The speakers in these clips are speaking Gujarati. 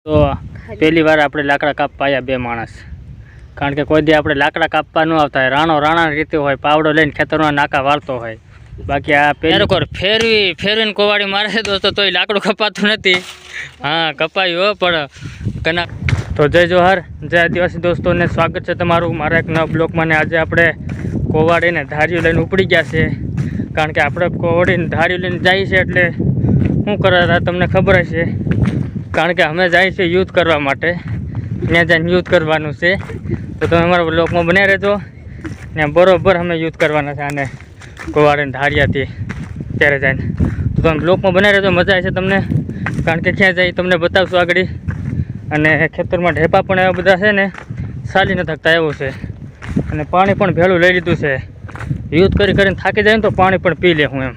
તો પહેલી વાર આપણે લાકડા કાપવા આવ્યા બે માણસ, કારણ કે કોઈ દી આપણે લાકડા કાપવા ન આવતા હોય. રાણાની રીતે હોય, પાવડો લઈને ખેતરમાં નાકા વાળતો હોય. બાકી આ પહેલી કોર ફેરવીને કોવાડી મારે છે દોસ્તો, તોય લાકડું કપાતું નથી. હા કપાયું પણ કના. તો જય જોહાર, જય આદિવાસી દોસ્તોને સ્વાગત છે તમારું મારા એક નવા બ્લોગમાં. ને આજે આપણે કોવાડીને ધાર્યું લઈને ઉપડી ગયા છે, કારણ કે આપણે કોવાડીને ધાર્યું લઈને જઈએ છીએ એટલે શું કરે તમને ખબર હશે, કારણ કે અમે જઈએ છીએ યુદ્ધ કરવા માટે. ત્યાં જઈને યુદ્ધ કરવાનું છે, તો તમે અમારા બ્લોગમાં બન્યા રહેજો. ને બરોબર અમે યુદ્ધ કરવાના છે આને કોવાડીને ધાર્યાથી ત્યારે જઈને. તો તમે બ્લોગમાં બન્યા રહેજો, મજા આવશે તમને, કારણ કે ક્યાં જાય તમને બતાવશું આગળ. અને ખેતરમાં ઢેપા પણ એવા બધા છે ને, ચાલી ન થકતા એવું છે. અને પાણી પણ ભેળું લઈ લીધું છે. યુદ્ધ કરીને થાકી જાય ને તો પાણી પણ પી લે હું એમ.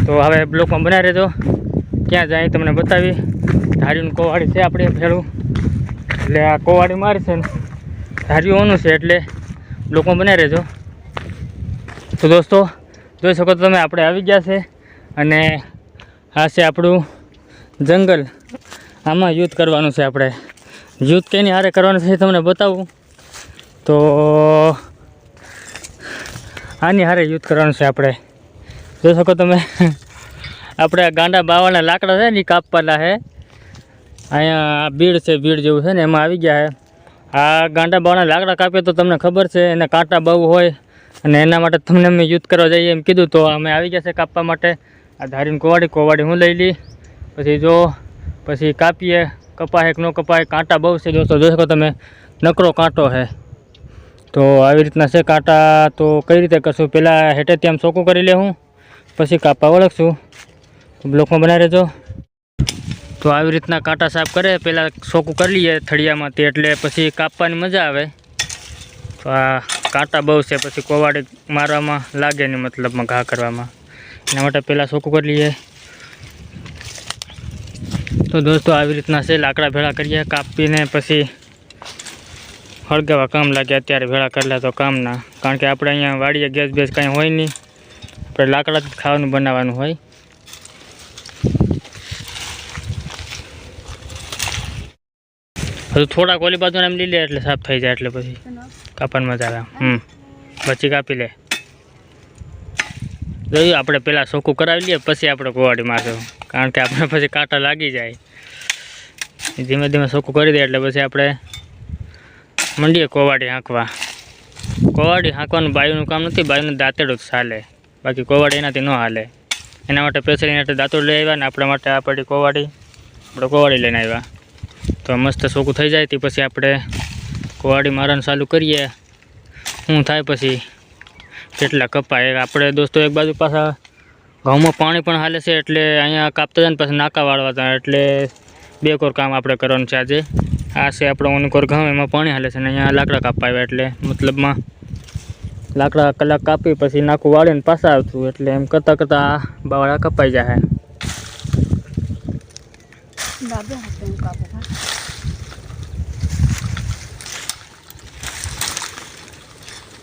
તો હવે બ્લોકમાં બનાવી રહેજો, ક્યાં જાય તમને બતાવી. ધાર્યું કોવાડી છે આપણે ભેળું, એટલે આ કોવાડી મારી છે ને ધાર્યું છે, એટલે બ્લોકમાં બનાવી રહેજો. તો દોસ્તો જોઈ શકો તો તમે આપણે આવી ગયા છે, અને આ છે આપણું જંગલ. આમાં યુદ્ધ કરવાનું છે આપણે. યુદ્ધ કેની હારે કરવાનું છે તમને બતાવું. તો આની હારે યુદ્ધ કરવાનું છે આપણે. જોઈ શકો તમે આપણે આ ગાંડા બાવાના લાકડા છે ને કાપવાના છે. અહીંયા બીડ છે, બીડ જેવું છે ને, એમાં આવી ગયા છે. આ ગાંડા બાવાના લાકડા કાપીએ તો તમને ખબર છે એને કાંટા બહુ હોય, અને એના માટે તમને અમે યુદ્ધ કરવા જઈએ એમ કીધું. તો અમે આવી ગયા છે કાપવા માટે. આ ધારીને કોવાડી હું લઈ લી, પછી કાપીએ. કપાય કે ન કપાય, કાંટા બહુ છે દોસ્તો. જોઈ શકો તમે નકરો કાંટો છે. તો આવી રીતના છે કાંટા. તો કઈ રીતે કરશું, પહેલાં હેઠેથી આમ ચોખ્ખું કરી લેવું, પછી કાપવા વળગશું. તો બ્લોકમાં બનાવી રહેજો. તો આવી રીતના કાંટા સાફ કરે, પહેલાં ચોખ્ખું કરી લઈએ થળિયામાંથી, એટલે પછી કાપવાની મજા આવે. તો આ કાંટા બહુ છે, પછી કોવાડી મારવામાં લાગે નહીં, મતલબમાં ઘા કરવામાં. એના માટે પહેલાં ચોખ્ખું કરી લઈએ. તો દોસ્તો આવી રીતના છે, લાકડા ભેળા કરીએ કાપીને, પછી હળગાવા કામ લાગે. અત્યારે ભેળા કરી લે તો કામના, કારણ કે આપણે અહીંયા વાડીએ ગેસ બેસ કાંઈ હોય નહીં, આપણે લાકડાથી ખાવાનું બનાવવાનું હોય. હજુ થોડાક ઓલી બાજુને એમ લઈ લે એટલે સાફ થઈ જાય, એટલે પછી કાપવાની મજા આવે. પછી કાપી લે. જોયું આપણે પહેલાં ચોખ્ખું કરાવી લઈએ, પછી આપણે કોવાડી મારશું, કારણ કે આપણે પછી કાંટા લાગી જાય. ધીમે ધીમે ચોખ્ખું કરી દે એટલે પછી આપણે મંડીએ કોવાડી હાંકવા. કોવાડી હાંકવાનું બાયુનું કામ નથી, બાયુનું દાંતેડું જ ચાલે, બાકી કોવાડી એનાથી ન હાલે. એના માટે સ્પેશિયલ એના દાંતેડું લઈ આવ્યા, ને આપણા માટે આ પડી કોવાડી, આપણે કોવાડી લઈને આવ્યા. તો મસ્ત ચોખ્ખું થઈ જાય તે પછી આપણે કોવાડી મારવાનું ચાલુ કરીએ. શું થાય પછી કેટલા કપાય. આપણે દોસ્તો એક બાજુ પાછા ઘઉંમાં પાણી પણ હાલે છે, એટલે અહીંયા કાપતા જાય ને પછી નાકા વાળવા હતા, એટલે બે કોર કામ આપણે કરવાનું છે આજે. આ છે આપણો ઓનકોર ઘઉં, એમાં પાણી હાલે છે, અને અહીંયા લાકડા કાપવા આવ્યા, એટલે મતલબમાં લાકડા કલાક કાપી પછી નાખું વાળીને પાછા આવતું, એટલે એમ કરતાં કરતાં બાવળા કપાઈ જાય.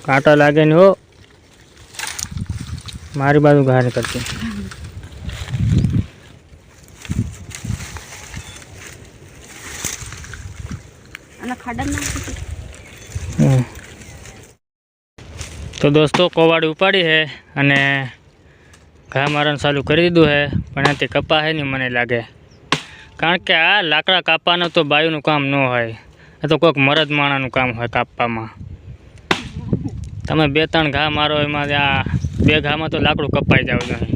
કાંટા લાગે ને હો, મારી બાજુ ઘા નહીં કરતી. તો દોસ્તો કોવાડી ઉપાડી છે, અને ઘા મારવાનું ચાલુ કરી દીધું છે, પણ એનાથી કપા છે નહીં મને લાગે, કારણ કે આ લાકડા કાપવાનું તો બાયુનું કામ ન હોય, એ તો કોઈક મરદ માણાનું કામ હોય કાપવામાં. તમે 2-3 ઘા મારો, એમાં આ 2 ઘામાં તો લાકડું કપાઈ જાવ નહીં.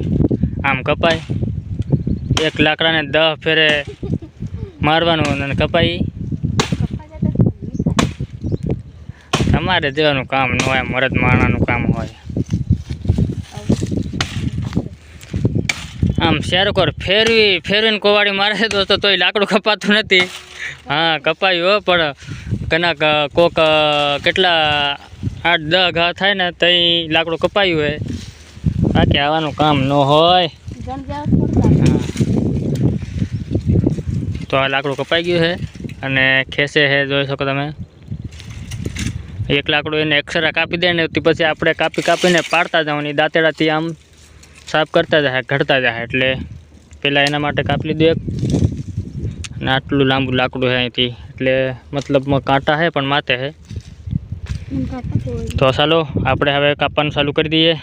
આમ કપાય, એક લાકડાને 10 ફેરે મારવાનું અને કપાઈ. તમારે જેવાનું કામ ન હોય, મરદ માણાનું કામ હોય. આમ શેરકોર ફેરવીને કોવાડી મારે છે દોસ્તો, તોય લાકડું કપાતું નથી. હા કપાયું, પણ કનાક કોક કેટલા 8-10 ઘા થાય ને તઈ લાકડું કપાયું હોય, બાકી આવવાનું કામ ન હોય. તો આ લાકડું કપાઈ ગયું છે, અને ખેસે છે, જોઈ શકો તમે. એક લાકડું એને અક્ષરા કાપી દે ને પછી આપણે કાપીને પાડતા જાવ, ને દાંતેડાથી આમ સાફ કરતા જાય, ઘડતા જાય. એટલે પહેલાં એના માટે કાપી લીધું એક, અને આટલું લાંબુ લાકડું છે અહીંથી, એટલે મતલબમાં કાંટા છે પણ માથે છે. તો ચાલો આપણે હવે કાપવાનું ચાલુ કરી દઈએ.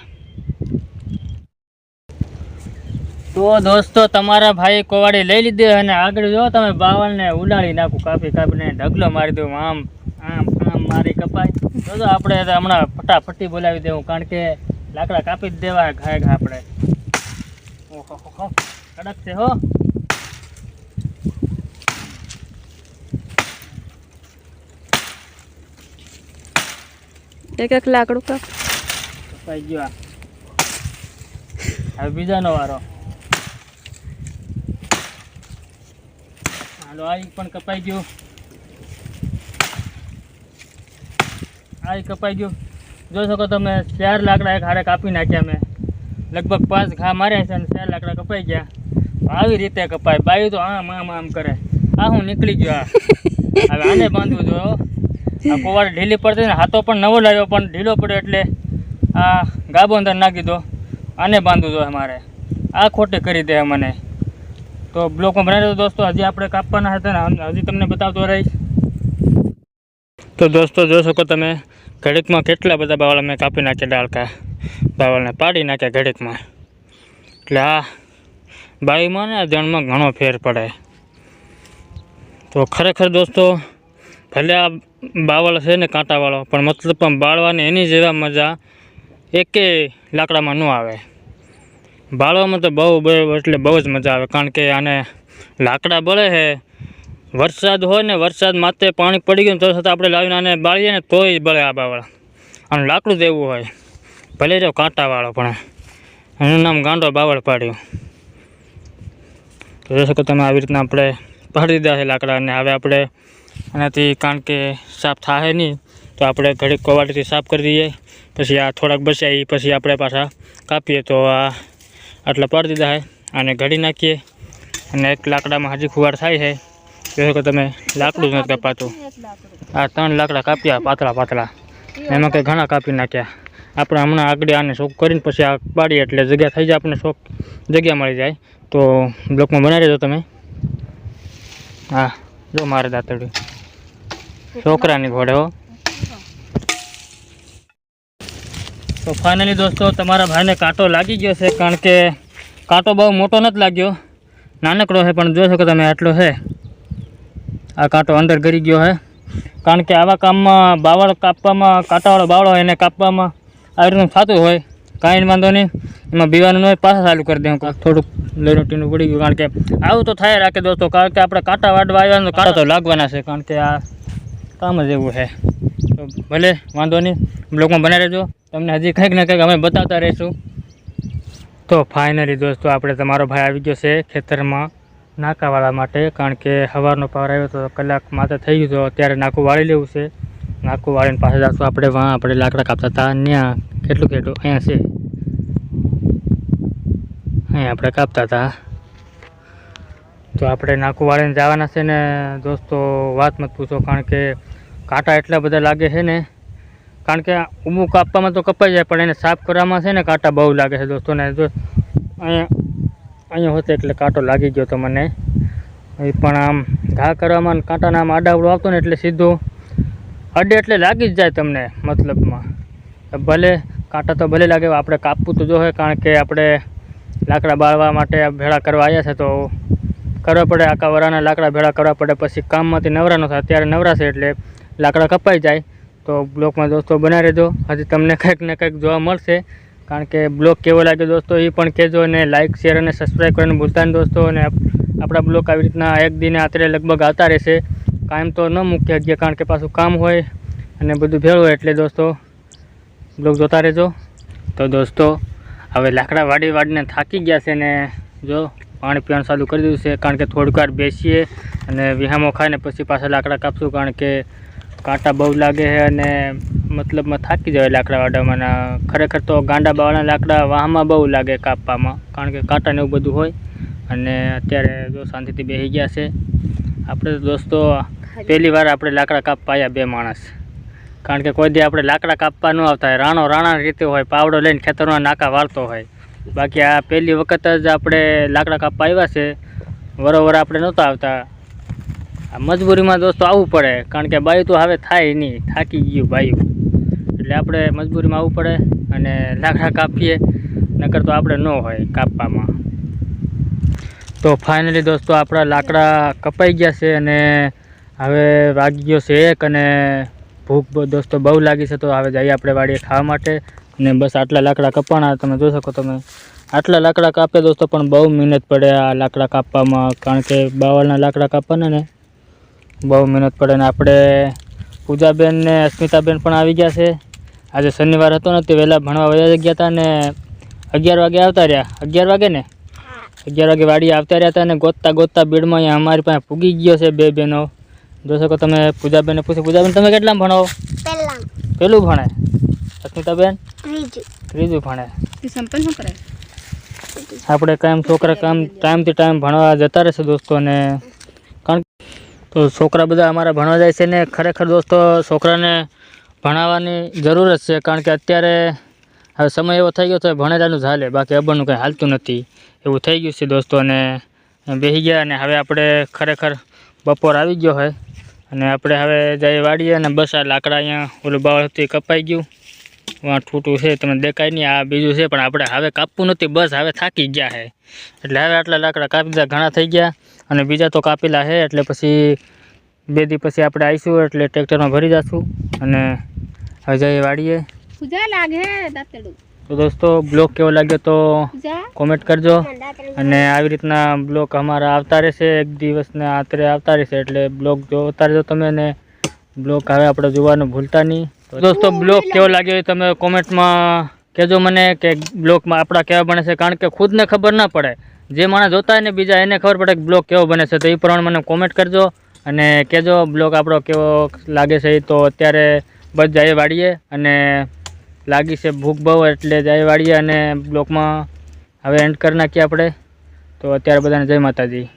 તો દોસ્તો તમારા ભાઈ કોવાડી લઈ લીધી અને આગળ જો તમે બાવળને ઉડાડી નાખું, કાપી કાપીને ઢગલો મારી દઉં, આમ આમ આમ મારી કપાય. તો આપણે હમણાં ફટાફટી બોલાવી દેવું, કારણ કે લાકડા કાપી જ દેવા ઘાય ઘા આપણે. ઓહો કડક છે હો. એક એક લાકડું કપાઈ ગયો. હવે બીજાનો વારો. હાલો આ પણ કપાઈ ગયું, આ કપાઈ ગયું. જોઈ શકો તમે 4 લાકડા એક હારે કાપી નાખ્યા મેં. લગભગ 5 ઘા માર્યા છે અને 4 લાકડા કપાઈ ગયા. આવી રીતે કપાય. બાયું તો આમ આમ આમ કરે. આ હું નીકળી ગયો. હવે આને બાંધવું જો. આ કોવાડ ઢીલી પડતી ને, હાથો પણ નવો લાવ્યો પણ ઢીલો પડ્યો એટલે આ ગાબો અંદર નાખી દો. આને બાંધવું જોઈએ મારે. આ ખોટી કરી દે મને. તો બ્લોકમાં બનાવી દો દોસ્તો. હજી આપણે કાપવાના હતા ને, હજી તમને બતાવતો રહીશ. તો દોસ્તો જોઈ શકો તમે ઘડીકમાં કેટલા બધા બાવળ મેં કાપી નાખ્યા, ડાળકા બાવળને પાડી નાખ્યા ઘડીકમાં. એટલે આ બાવીમાં ને જણમાં ઘણો ફેર પડે. તો ખરેખર દોસ્તો ભલે આ બાવળ છે ને કાંટાવાળો, પણ મતલબ બાળવાની એની જેવા મજા એકે લાકડામાં ન આવે. બાળવામાં તો એટલે બહુ જ મજા આવે, કારણ કે આને લાકડા બળે છે. વરસાદ હોય ને, વરસાદ માથે પાણી પડી ગયું તો છતાં આપણે લાવીને આને બાળીએ ને તોય બળે આ બાવળ. અને લાકડું દેવું હોય ભલે જો કાંટાવાળો, પણ એનું નામ ગાંડો બાવળ પાડ્યું. તો જોઈ શકો તમે આવી રીતના આપણે પાડી દીધા છે લાકડા. અને હવે આપણે એનાથી, કારણ કે સાફ થાય નહીં, તો આપણે ઘડીક કોવાડીથી સાફ કરી દઈએ. પછી આ થોડાક બચ્યા એ પછી આપણે પાછા કાપીએ. તો આ આટલા પાડી દીધા છે, આને ઘડી નાખીએ. અને એક લાકડામાં હજી ખુવાડ થાય છે. જોઈ શકો તમે લાકડું જ નથી કપાતું. આ 3 લાકડા કાપ્યા પાતળા પાતળા, એમાં કંઈ ઘણા કાપી નાખ્યા. આપણે હમણાં આગળ આને શોખ કરીને પછી આ પાડીએ એટલે જગ્યા થઈ જાય, આપણને શોખ જગ્યા મળી જાય. તો બ્લોકમાં બનાવી દેજો તમે. હા જો મારે દાંતડી છોકરાની ઘોડે હો. તો ફાઇનલી દોસ્તો તમારા ભાઈને કાંટો લાગી ગયો છે, કારણ કે કાંટો બહુ મોટો નથી લાગ્યો, નાનકડો છે. પણ જોઈ શકો તમે આટલો છે. આ કાંટો અંદર ગરી ગયો છે, કારણ કે આવા કામમાં બાવળ કાપવામાં, કાંટાવાળો બાવળો હોય એને કાપવામાં આવી રીતનું થતું હોય. કાંઈ વાંધો નહીં, એમાં બીવાનું ન હોય, પાછા ચાલુ કરી દે. થોડુંક લઈને ટીનું પડી ગયું, કારણ કે આવું તો થાય રાખે દોસ્તો. કારણ કે આપણે કાંટા વાડવા આવ્યા તો કાંટા તો લાગવાના છે, કારણ કે આ કામ જ એવું છે. તો ભલે વાંધો નહીં, બ્લોગમાં બનાવી રહેજો. તમને હજી કંઈક ને કંઈક અમે બતાવતા રહીશું. તો ફાઇનલી દોસ્તો આપણે તમારો ભાઈ આવી ગયો છે ખેતરમાં નાકાવાળા માટે, કારણ કે સવારનો પાવર આવ્યો તો કલાક માથે થઈ ગયું. તો અત્યારે નાકું વાળી લેવું છે. નાકું વાળીને પાસે જશું આપણે. વાં આપણે લાકડા કાપતા હતા ત્યાં કેટલું અહીંયા છે, અહીંયા આપણે કાપતા હતા. તો આપણે નાકું વાળીને જવાના છે ને દોસ્તો, વાત મત પૂછો. કારણ કે કાંટા એટલા બધા લાગે છે ને, કારણ કે ઊભું કાપવામાં તો કપાઈ જાય, પણ એને સાફ કરવામાં છે ને કાંટા બહુ લાગે છે દોસ્તોને. જો અહીંયા હોતે એટલે કાંટો લાગી ગયો તો મને. એ પણ આમ ઘા કરવામાં કાંટાના આમ આડાવડો આવતો ને એટલે સીધું અડે એટલે લાગી જ જાય તમને. મતલબમાં ભલે કાંટા તો ભલે લાગે, આપણે કાપવું તો જો હોય, કારણ કે આપણે લાકડા બાળવા માટે ભેળા કરવા આવ્યા છે તો કરવા પડે. આખા વરાના લાકડા ભેળા કરવા પડે, પછી કામમાંથી નવરા ન થાય. અત્યારે નવરાશે એટલે લાકડા કપાઈ જાય. તો બ્લોકમાં દોસ્તો બનાવી રહેજો. હજી તમને કંઈક ને કંઈક જોવા મળશે, કારણ કે બ્લોગ કેવો લાગ્યો દોસ્તો એ પણ કહેજો. અને લાઇક, શેર અને સબસ્ક્રાઈબ કરવાનું ભૂલતા નહીં દોસ્તો. અને આપણા બ્લોગ આવી રીતના એક દિને આતરે લગભગ આવતા રહેશે. કાયમ તો ન મૂકી શકીએ, કારણ કે પાછું કામ હોય અને બધું ભેળું હોય. એટલે દોસ્તો બ્લોગ જોતા રહેજો. તો દોસ્તો હવે લાકડા વાડીને થાકી ગયા છે ને જો પાણી પીવાનું ચાલુ કરી દીધું છે, કારણ કે થોડીક વાર બેસીએ અને વિહામો ખાઈને પછી પાછા લાકડા કાપશું, કારણ કે કાંટા બહુ લાગે છે અને મતલબમાં થાકી જાય લાકડા વાડવામાં. ખરેખર તો ગાંડા બાવાળા લાકડા વાહમાં બહુ લાગે કાપવામાં, કારણ કે કાંટાને એવું બધું હોય. અને અત્યારે જો શાંતિથી બેસી ગયા છે. આપણે તો દોસ્તો પહેલી વાર આપણે લાકડા કાપવા આવ્યા 2 માણસ, કારણ કે કોઈ દી આપણે લાકડા કાપવા ન આવતા હોય. રાણાની રીતે હોય, પાવડો લઈને ખેતરમાં નાકા વાળતો હોય. બાકી આ પહેલી વખત જ આપણે લાકડા કાપવા આવ્યા છે. વરોવર આપણે નહોતા આવતા, આ મજબૂરીમાં દોસ્તો આવવું પડે, કારણ કે બાયું તો હવે થાય નહીં, થાકી ગયું બાયું, એટલે આપણે મજબૂરીમાં આવવું પડે અને લાકડા કાપીએ, નકર તો આપણે ન હોય કાપવામાં. તો ફાઇનલી દોસ્તો આપણા લાકડા કપાઈ ગયા છે અને હવે વાગી ગયો છે 1 અને ભૂખ દોસ્તો બહુ લાગી છે. તો હવે જઈએ આપણે વાડીએ ખાવા માટે. ને બસ આટલા લાકડા કપાણા, તમે જોઈ શકો તમે આટલા લાકડા કાપે દોસ્તો, પણ બહુ મહેનત પડે આ લાકડા કાપવામાં, કારણ કે બાવળના લાકડા કાપવાના ને બહુ મહેનત પડે. ને આપણે પૂજાબેન ને અસ્મિતાબેન પણ આવી ગયા છે. આજે શનિવાર હતો ને તે વહેલા ભણવા વયા ગયા હતા ને 11 વાગે આવતા રહ્યા. 11 વાગે ને 11 વાગે વાડીએ આવતા રહ્યા હતા ને ગોતતા બીડમાં અહીંયા અમારી પાસે પૂગી ગયો છે 2 બહેનો. જોઈ શકો તમે. પૂજાબેનને પૂછો, પૂજાબેન તમે કેટલામાં ભણો? પહેલું ભણે. અસ્મિતાબેન ત્રીજું ભણે. આપણે કાયમ છોકરા ટાઈમથી ટાઈમ ભણવા જતા રહેશે દોસ્તો. ને કારણ તો છોકરા બધા અમારા ભણવા જાય છે ને ખરેખર દોસ્તો છોકરાને ભણાવવાની જરૂર જ છે, કારણ કે અત્યારે હવે સમય એવો થઈ ગયો તો ભણેલાનું ચાલે, બાકી અબરનું કંઈ હાલતું નથી એવું થઈ ગયું છે દોસ્તો. અને બેસી ગયા અને હવે આપણે ખરેખર બપોર આવી ગયો હોય અને આપણે હવે જઈએ વાડીએ. અને બસ આ લાકડા અહીંયા ઓલું બાવળથી કપાઈ ગયું, વાં છૂટું છે તમને દેખાય નહીં, આ બીજું છે પણ આપણે હવે કાપવું નથી, બસ હવે થાકી ગયા છે એટલે હવે આટલા લાકડા કાપી દીધા, ઘણા થઈ ગયા અને બીજા તો કાપેલા છે. એટલે પછી 2 દી પછી આપણે આવીશું એટલે ટ્રેક્ટરમાં ભરી જઈશું અને હવે જઈએ વાડીએ. તો દોસ્તો બ્લોગ કેવો લાગ્યો તો કોમેન્ટ કરજો, અને આવી રીતના બ્લોગ અમારા આવતા રહેશે, એક દિવસને આતરે આવતા રહેશે, એટલે બ્લોગ જોતા રહેજો તમે. ને બ્લોગ હવે આપણે જોવાનું ભૂલતા નહીં. તો દોસ્તો બ્લોગ કેવો લાગ્યો એ તમે કોમેન્ટમાં કહેજો મને, કે બ્લોગમાં આપણા કેવા બને છે, કારણ કે ખુદને ખબર ના પડે, જે માણસ જોતા હોય ને બીજા એને ખબર પડે કે બ્લોગ કેવો બને છે. તો એ પ્રમાણે મને કોમેન્ટ કરજો અને કહેજો બ્લોગ આપણો કેવો લાગે છે. તો અત્યારે બસ જઈએ વાડીએ અને લાગી છે ભૂખ બહુ, એટલે જઈએ વાડીએ અને બ્લોગમાં હવે એન્ડ કરી નાખીએ આપણે. તો અત્યારે બધાને જય માતાજી.